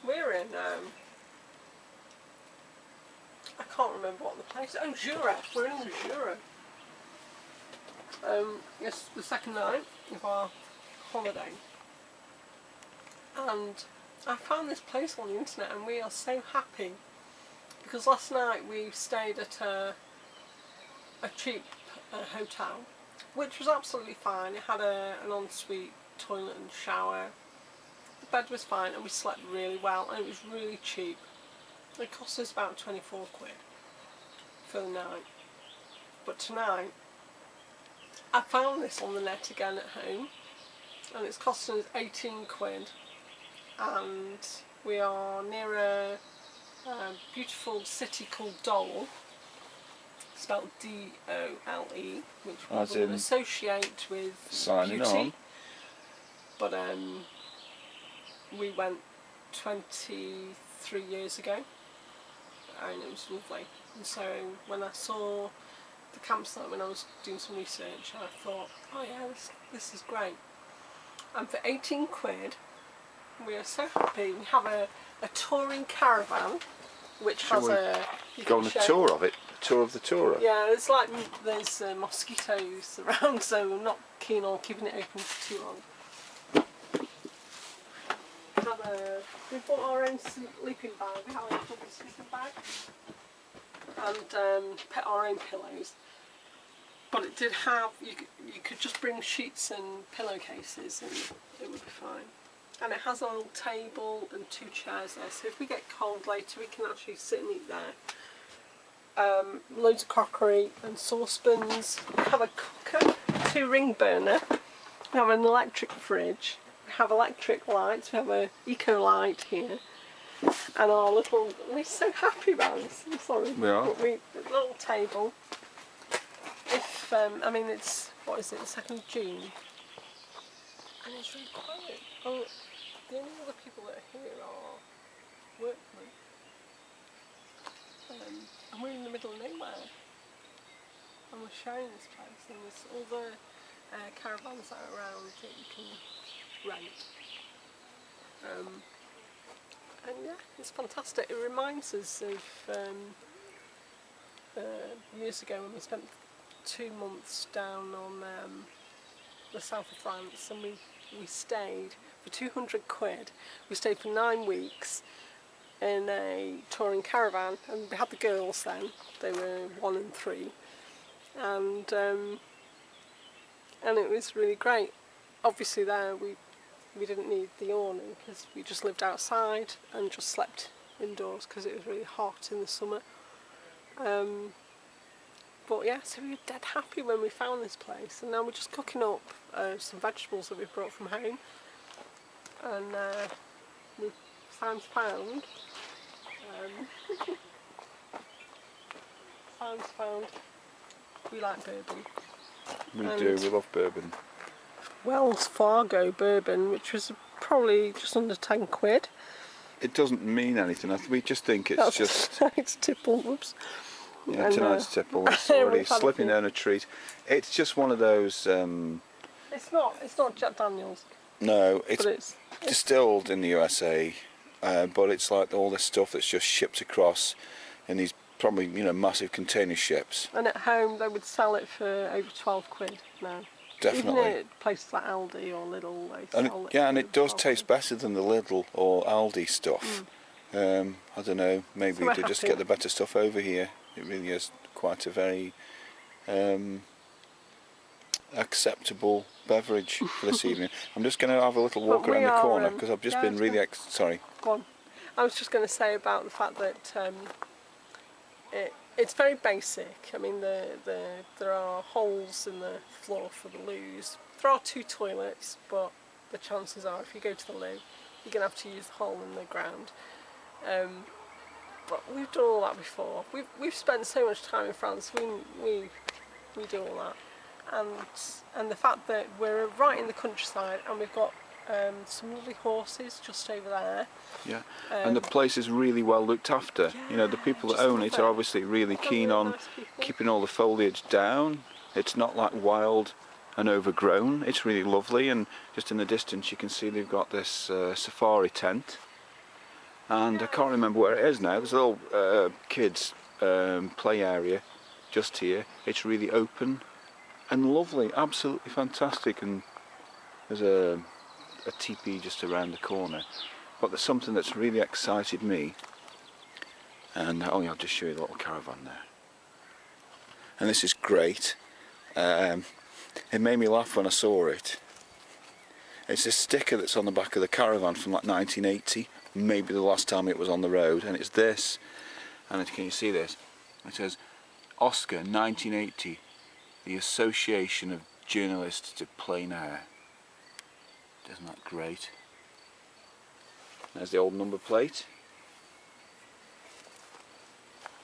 We're in, I can't remember what the place is. Oh, Jura. We're in the Jura. It's the second night of our holiday. And I found this place on the internet and we are so happy. Because last night we stayed at a cheap hotel, which was absolutely fine. It had an ensuite toilet and shower. The bed was fine and we slept really well and it was really cheap. It cost us about 24 quid for the night. But tonight, I found this on the net again at home and it's costing us 18 quid and we are near a beautiful city called Dole, spelled D-O-L-E, which we wouldn't associate with beauty. On. But we went 23 years ago and it was lovely. And so when I saw the campsite when I was doing some research, I thought, oh yeah, this is great. And for 18 quid, we are so happy. We have a touring caravan, which has a... Go on a tour of it? A tour of the tourer? Yeah, it's like there's mosquitoes around, so I'm not keen on keeping it open for too long. We bought our own sleeping bag. We have a double sleeping bag. And put our own pillows. But it did have, you could just bring sheets and pillowcases and it would be fine. And it has a little table and 2 chairs there, so if we get cold later we can actually sit and eat there. Loads of crockery and saucepans. We have a cooker, 2 ring burner. We have an electric fridge. We have electric lights. We have a eco light here. And our little, we're so happy about this. I'm sorry. We are. But the little table. If I mean it's, what is it, the 2nd of June, and it's really quiet. Oh, the only other people that are here are workmen, and we're in the middle of nowhere. And we're sharing this place, and there's all the caravans that are around that you can rent. And yeah, it's fantastic. It reminds us of years ago when we spent 2 months down on the south of France, and we stayed for 200 quid. We stayed for 9 weeks in a touring caravan, and we had the girls then. They were 1 and 3, and it was really great. Obviously there we didn't need the awning because we just lived outside and just slept indoors because it was really hot in the summer. But yeah, so we were dead happy when we found this place, and now we're just cooking up some vegetables that we brought from home, and we've found we like bourbon. We do, we love bourbon. Wells Fargo bourbon, which was probably just under 10 quid. It doesn't mean anything, we just think it's just... It's tipple, whoops. Yeah, tonight's tipple, it's already slipping down a treat. It's just one of those... It's not Jack Daniels. No, it's distilled in the USA, but it's like all this stuff that's just shipped across in these probably, you know, massive container ships. And at home they would sell it for over 12 quid now. Definitely. Even at places like Aldi or Lidl, they sell it. Yeah, and it does taste better than the Lidl or Aldi stuff. I don't know, maybe they just get the better stuff over here. It really is quite a very acceptable beverage for this evening. I'm just going to have a little walk around the corner because I've just been really... Sorry. Go on. I was just going to say about the fact that it's very basic. I mean, there are holes in the floor for the loos. There are 2 toilets, but the chances are if you go to the loo, you're going to have to use the hole in the ground. But we've done all that before. We've spent so much time in France. We do all that, and the fact that we're right in the countryside and we've got some lovely horses just over there. Yeah, and the place is really well looked after. Yeah, you know, the people that own it are obviously really keen on keeping all the foliage down. It's not like wild and overgrown. It's really lovely, and just in the distance you can see they've got this safari tent, and I can't remember where it is now. There's a little kids play area just here. It's really open and lovely, absolutely fantastic, and there's a teepee just around the corner. But there's something that's really excited me, and oh yeah, I'll just show you the little caravan there. And this is great. It made me laugh when I saw it. It's this sticker that's on the back of the Caravan from like 1980, maybe the last time it was on the road, and it's this, and can you see this? It says Oscar 1980, the Association of Journalists of Plein Air. Isn't that great? There's the old number plate.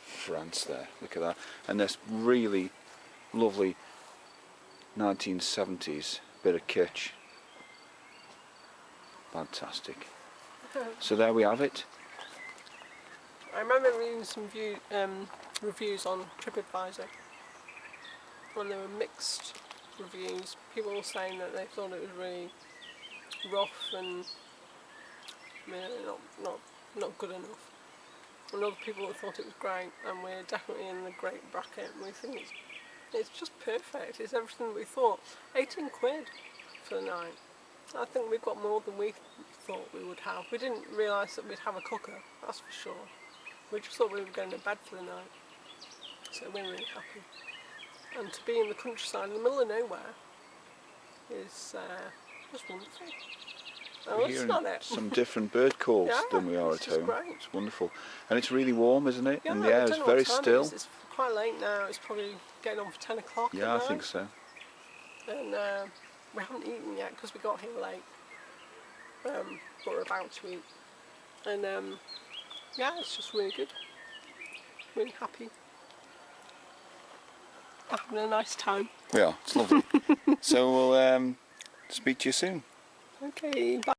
France there, look at that. And this really lovely 1970s bit of kitsch. Fantastic. So there we have it. I remember reading some reviews on TripAdvisor, and there were mixed reviews. People were saying that they thought it was really rough and not good enough. And other people that thought it was great, and we're definitely in the great bracket. We think it's just perfect. It's everything we thought. 18 quid for the night. I think we've got more than we thought we would have. We didn't realise that we'd have a cooker, that's for sure. We just thought we were going to bed for the night. So we're really happy. And to be in the countryside in the middle of nowhere is just wonderful. We're hearing some different bird calls than we are at home. Great. It's wonderful. And it's really warm, isn't it? Yeah, and the air is very still. It's quite late now. It's probably getting on for 10 o'clock. Yeah, I think so. And we haven't eaten yet because we got here late. But we're about to eat. And yeah, it's just really good. Really happy. Having a nice time. We are. It's lovely. So we'll speak to you soon. Okay, bye.